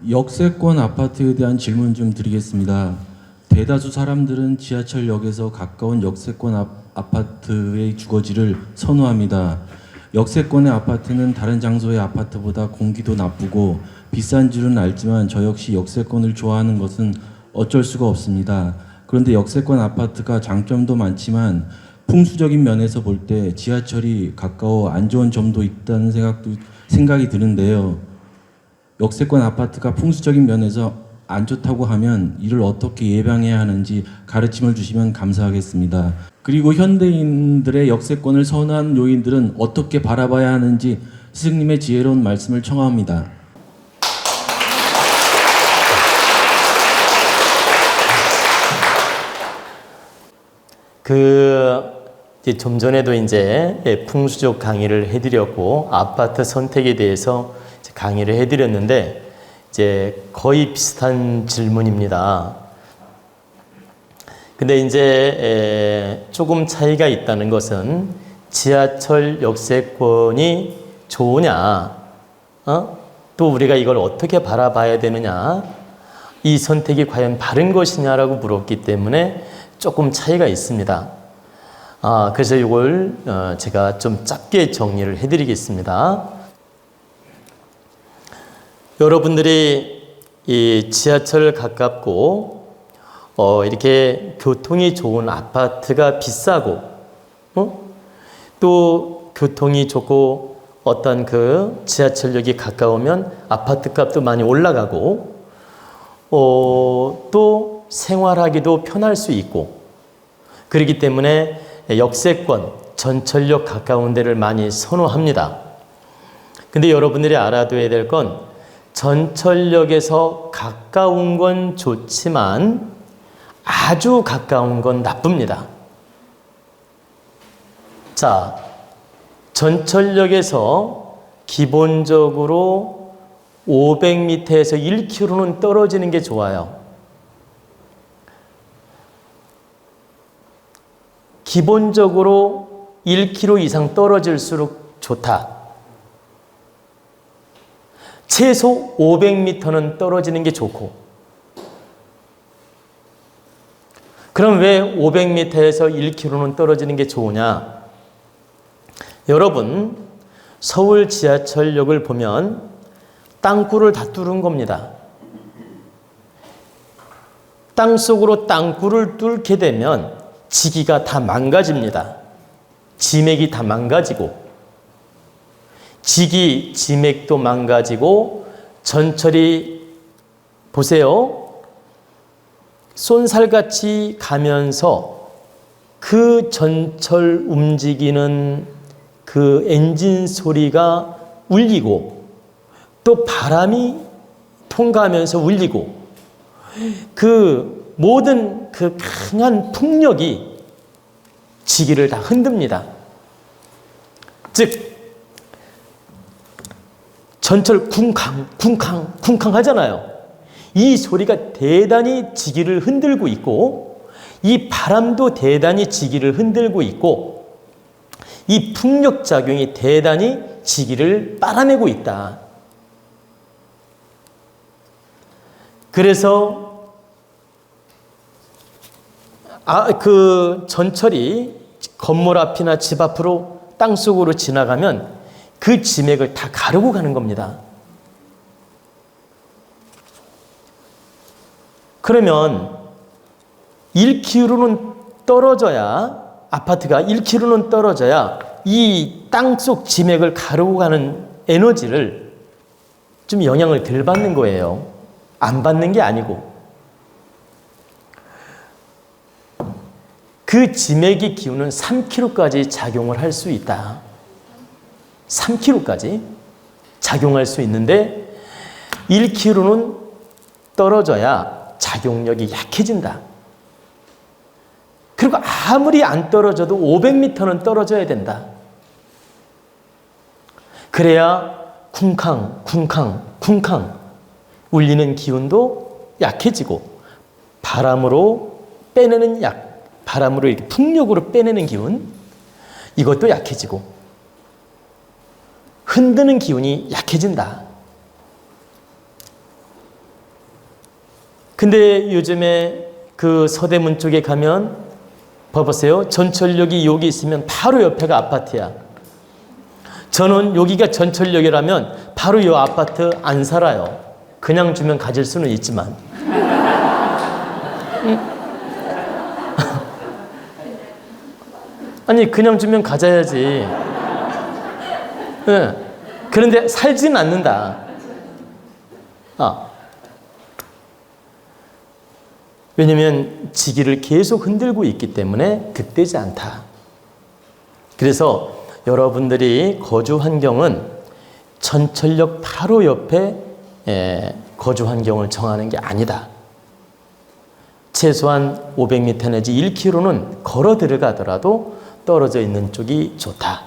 역세권 아파트에 대한 질문 좀 드리겠습니다. 대다수 사람들은 지하철역에서 가까운 역세권 아파트의 주거지를 선호합니다. 역세권의 아파트는 다른 장소의 아파트보다 공기도 나쁘고 비싼 줄은 알지만 저 역시 역세권을 좋아하는 것은 어쩔 수가 없습니다. 그런데 역세권 아파트가 장점도 많지만 풍수적인 면에서 볼 때 지하철이 가까워 안 좋은 점도 있다는 생각이 드는데요. 역세권 아파트가 풍수적인 면에서 안 좋다고 하면 이를 어떻게 예방해야 하는지 가르침을 주시면 감사하겠습니다. 그리고 현대인들의 역세권을 선호하는 요인들은 어떻게 바라봐야 하는지 스승님의 지혜로운 말씀을 청합니다. 좀 전에도 이제 풍수적 강의를 해드렸고 아파트 선택에 대해서 강의를 해드렸는데 이제 거의 비슷한 질문입니다. 근데 이제 조금 차이가 있다는 것은 지하철 역세권이 좋으냐, 또 우리가 이걸 어떻게 바라봐야 되느냐, 이 선택이 과연 바른 것이냐라고 물었기 때문에 조금 차이가 있습니다. 그래서 이걸 제가 좀 짧게 정리를 해드리겠습니다. 여러분들이 이 지하철 가깝고 이렇게 교통이 좋은 아파트가 비싸고 또 교통이 좋고 어떤 그 지하철역이 가까우면 아파트 값도 많이 올라가고 또 생활하기도 편할 수 있고 그렇기 때문에 역세권, 전철역 가까운 데를 많이 선호합니다. 근데 여러분들이 알아둬야 될 건 전철역에서 가까운 건 좋지만 아주 가까운 건 나쁩니다. 자, 전철역에서 기본적으로 500m에서 1km는 떨어지는 게 좋아요. 기본적으로 1km 이상 떨어질수록 좋다. 최소 500m는 떨어지는 게 좋고. 그럼 왜 500m에서 1km는 떨어지는 게 좋으냐? 여러분, 서울 지하철역을 보면 땅굴을 다 뚫은 겁니다. 땅속으로 땅굴을 뚫게 되면 지기가 다 망가집니다. 지맥이 다 망가지고 지기, 지맥도 망가지고 전철이 보세요. 쏜살같이 가면서 그 전철 움직이는 그 엔진 소리가 울리고 또 바람이 통과하면서 울리고 그 모든 그 강한 풍력이 지기를 다 흔듭니다. 즉 전철 쿵쾅 쿵쾅 쿵쾅 하잖아요. 이 소리가 대단히 지기를 흔들고 있고 이 바람도 대단히 지기를 흔들고 있고 이 풍력작용이 대단히 지기를 빨아내고 있다. 그래서 그 전철이 건물 앞이나 집 앞으로 땅속으로 지나가면 그 지맥을 다 가르고 가는 겁니다. 그러면 1km는 떨어져야 아파트가 1km는 떨어져야 이 땅속 지맥을 가르고 가는 에너지를 좀 영향을 덜 받는 거예요. 안 받는 게 아니고. 그 지맥의 기운은 3km까지 작용을 할 수 있다. 3km까지 작용할 수 있는데 1km는 떨어져야 작용력이 약해진다. 그리고 아무리 안 떨어져도 500m는 떨어져야 된다. 그래야 쿵쾅 쿵쾅 쿵쾅 울리는 기운도 약해지고 바람으로 이렇게 풍력으로 빼내는 기운 이것도 약해지고 흔드는 기운이 약해진다. 근데 요즘에 그 서대문 쪽에 가면 봐보세요. 전철역이 여기 있으면 바로 옆에가 아파트야. 저는 여기가 전철역이라면 바로 이 아파트 안 살아요. 그냥 주면 가질 수는 있지만. 아니 그냥 주면 가져야지. 네. 그런데 살지는 않는다. 왜냐면 지기를 계속 흔들고 있기 때문에 득되지 않다. 그래서 여러분들이 거주 환경은 전철역 바로 옆에 거주 환경을 정하는 게 아니다. 최소한 500m 내지 1km는 걸어 들어가더라도 떨어져 있는 쪽이 좋다.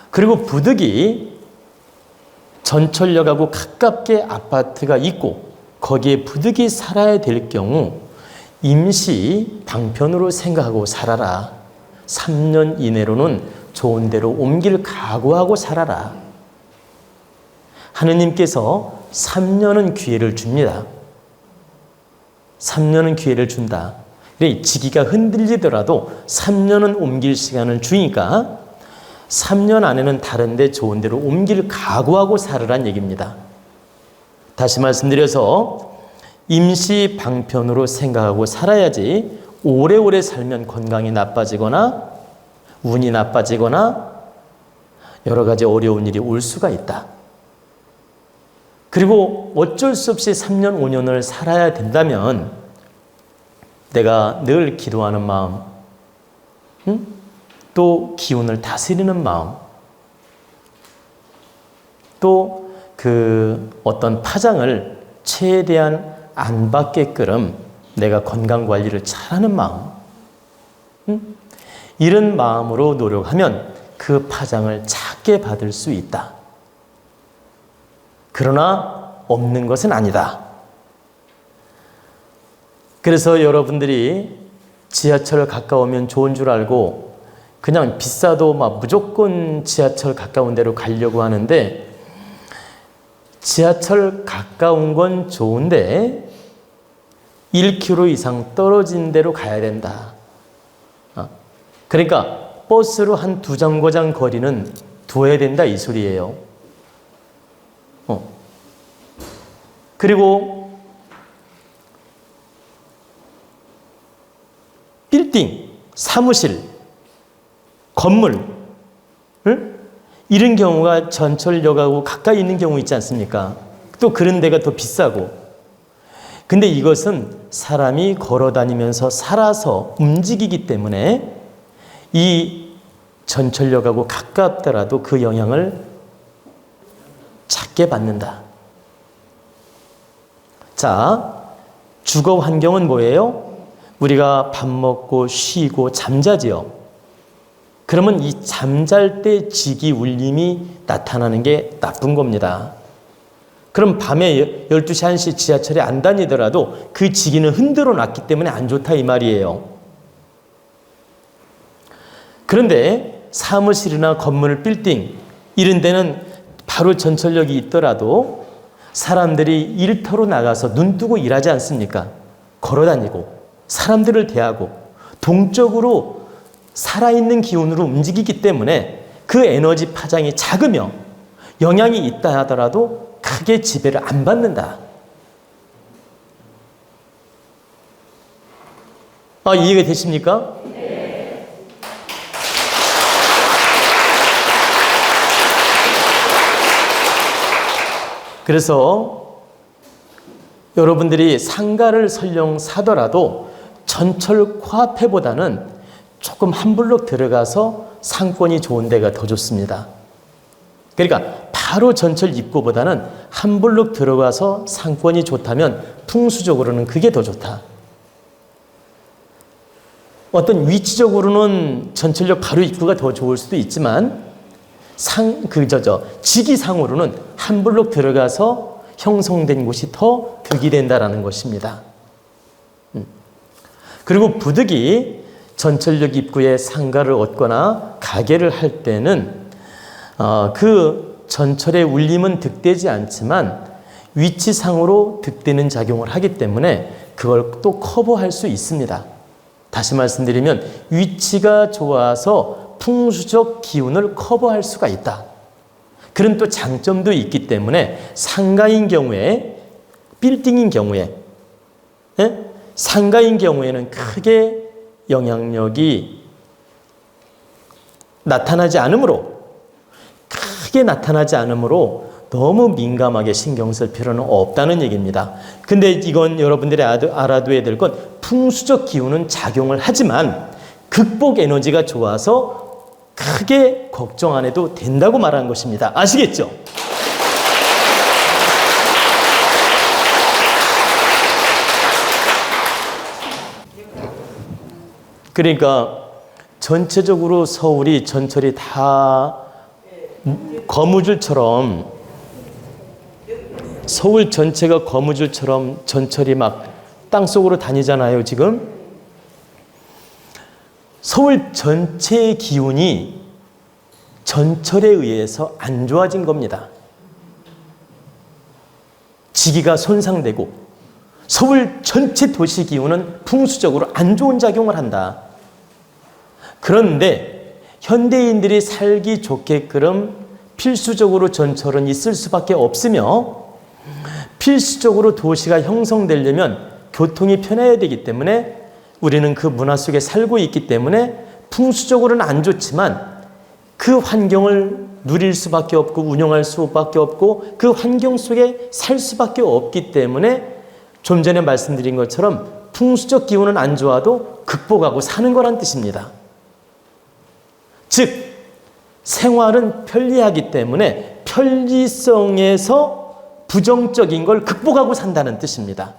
그리고 부득이 전철역하고 가깝게 아파트가 있고 거기에 부득이 살아야 될 경우 임시 방편으로 생각하고 살아라. 3년 이내로는 좋은 데로 옮길 각오하고 살아라. 하느님께서 3년은 기회를 줍니다. 3년은 기회를 준다. 지기가 흔들리더라도 3년은 옮길 시간을 주니까 3년 안에는 다른 데 좋은 데로 옮길 각오하고 살으란 얘기입니다. 다시 말씀드려서 임시 방편으로 생각하고 살아야지 오래오래 살면 건강이 나빠지거나 운이 나빠지거나 여러 가지 어려운 일이 올 수가 있다. 그리고 어쩔 수 없이 3년, 5년을 살아야 된다면 내가 늘 기도하는 마음, 또 기운을 다스리는 마음, 또 그 어떤 파장을 최대한 안 받게끔 내가 건강관리를 잘하는 마음, 이런 마음으로 노력하면 그 파장을 작게 받을 수 있다. 그러나 없는 것은 아니다. 그래서 여러분들이 지하철 가까우면 좋은 줄 알고 그냥 비싸도 막 무조건 지하철 가까운 데로 가려고 하는데 지하철 가까운 건 좋은데 1km 이상 떨어진 데로 가야 된다. 그러니까 버스로 한 2정거장 거리는 둬야 된다 이 소리예요. 그리고 빌딩, 사무실, 건물, 이런 경우가 전철역하고 가까이 있는 경우 있지 않습니까? 또 그런 데가 더 비싸고. 근데 이것은 사람이 걸어 다니면서 살아서 움직이기 때문에 이 전철역하고 가깝더라도 그 영향을 작게 받는다. 자, 주거 환경은 뭐예요? 우리가 밥 먹고 쉬고 잠자지요. 그러면 이 잠잘 때 지기 울림이 나타나는 게 나쁜 겁니다. 그럼 밤에 12시, 1시 지하철에 안 다니더라도 그 지기는 흔들어 놨기 때문에 안 좋다 이 말이에요. 그런데 사무실이나 건물, 빌딩 이런 데는 바로 전철역이 있더라도 사람들이 일터로 나가서 눈 뜨고 일하지 않습니까? 걸어 다니고 사람들을 대하고 동적으로 살아있는 기운으로 움직이기 때문에 그 에너지 파장이 작으며 영향이 있다 하더라도 크게 지배를 안 받는다. 이해가 되십니까? 네. 그래서 여러분들이 상가를 설령 사더라도 전철 코앞에보다는 조금 한 블록 들어가서 상권이 좋은 데가 더 좋습니다. 그러니까 바로 전철 입구보다는 한 블록 들어가서 상권이 좋다면 풍수적으로는 그게 더 좋다. 어떤 위치적으로는 전철역 바로 입구가 더 좋을 수도 있지만 지기상으로는 한 블록 들어가서 형성된 곳이 더 득이 된다라는 것입니다. 그리고 부득이 전철역 입구에 상가를 얻거나 가게를 할 때는 그 전철의 울림은 득되지 않지만 위치상으로 득되는 작용을 하기 때문에 그걸 또 커버할 수 있습니다. 다시 말씀드리면 위치가 좋아서 풍수적 기운을 커버할 수가 있다. 그런 또 장점도 있기 때문에 상가인 경우에, 빌딩인 경우에, 상가인 경우에는 크게 영향력이 나타나지 않으므로, 크게 나타나지 않으므로 너무 민감하게 신경 쓸 필요는 없다는 얘기입니다. 근데 이건 여러분들이 알아둬야 될 건 풍수적 기운은 작용을 하지만 극복 에너지가 좋아서 크게 걱정 안 해도 된다고 말하는 것입니다. 아시겠죠? 그러니까 전체적으로 서울이 전철이 다 거무줄처럼, 서울 전체가 거무줄처럼 전철이 막 땅속으로 다니잖아요, 지금. 서울 전체의 기운이 전철에 의해서 안 좋아진 겁니다. 지기가 손상되고 서울 전체 도시 기운은 풍수적으로 안 좋은 작용을 한다. 그런데 현대인들이 살기 좋게끔 필수적으로 전철은 있을 수밖에 없으며 필수적으로 도시가 형성되려면 교통이 편해야 되기 때문에 우리는 그 문화 속에 살고 있기 때문에 풍수적으로는 안 좋지만 그 환경을 누릴 수밖에 없고 운영할 수밖에 없고 그 환경 속에 살 수밖에 없기 때문에 좀 전에 말씀드린 것처럼 풍수적 기운은 안 좋아도 극복하고 사는 거란 뜻입니다. 즉 생활은 편리하기 때문에 편리성에서 부정적인 걸 극복하고 산다는 뜻입니다.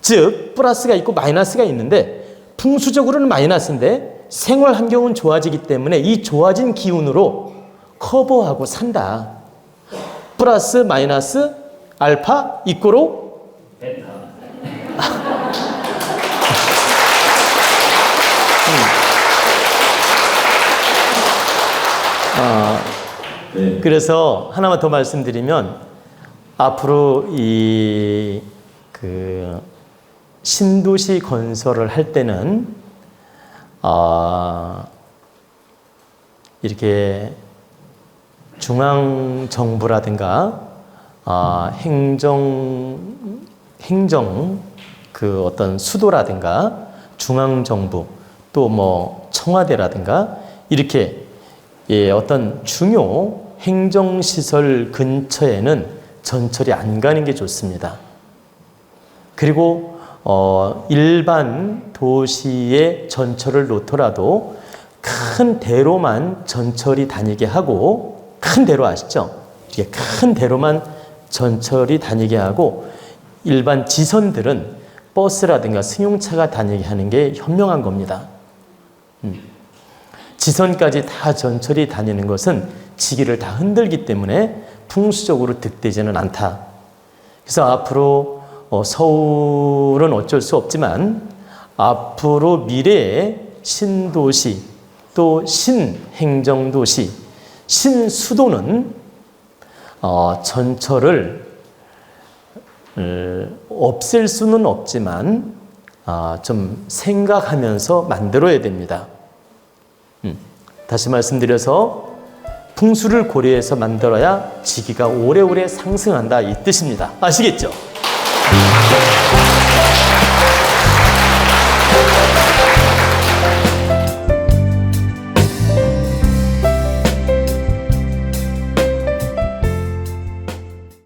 즉 플러스가 있고 마이너스가 있는데 풍수적으로는 마이너스인데 생활 환경은 좋아지기 때문에 이 좋아진 기운으로 커버하고 산다. 플러스 마이너스 알파 이꼬로 베타. 그래서 하나만 더 말씀드리면 앞으로 이 신도시 건설을 할 때는 이렇게 중앙 정부라든가 행정 그 어떤 수도라든가 중앙 정부 또 뭐 청와대라든가 이렇게 어떤 중요 행정시설 근처에는 전철이 안 가는 게 좋습니다. 그리고 일반 도시에 전철을 놓더라도 큰 대로만 전철이 다니게 하고, 큰 대로 아시죠? 이게 큰 대로만 전철이 다니게 하고 일반 지선들은 버스라든가 승용차가 다니게 하는 게 현명한 겁니다. 지선까지 다 전철이 다니는 것은 지기를 다 흔들기 때문에 풍수적으로 득되지는 않다. 그래서 앞으로 서울은 어쩔 수 없지만 앞으로 미래의 신도시 또 신행정도시, 신수도는 전철을 없앨 수는 없지만 좀 생각하면서 만들어야 됩니다. 다시 말씀드려서 풍수를 고려해서 만들어야 지기가 오래오래 상승한다 이 뜻입니다. 아시겠죠?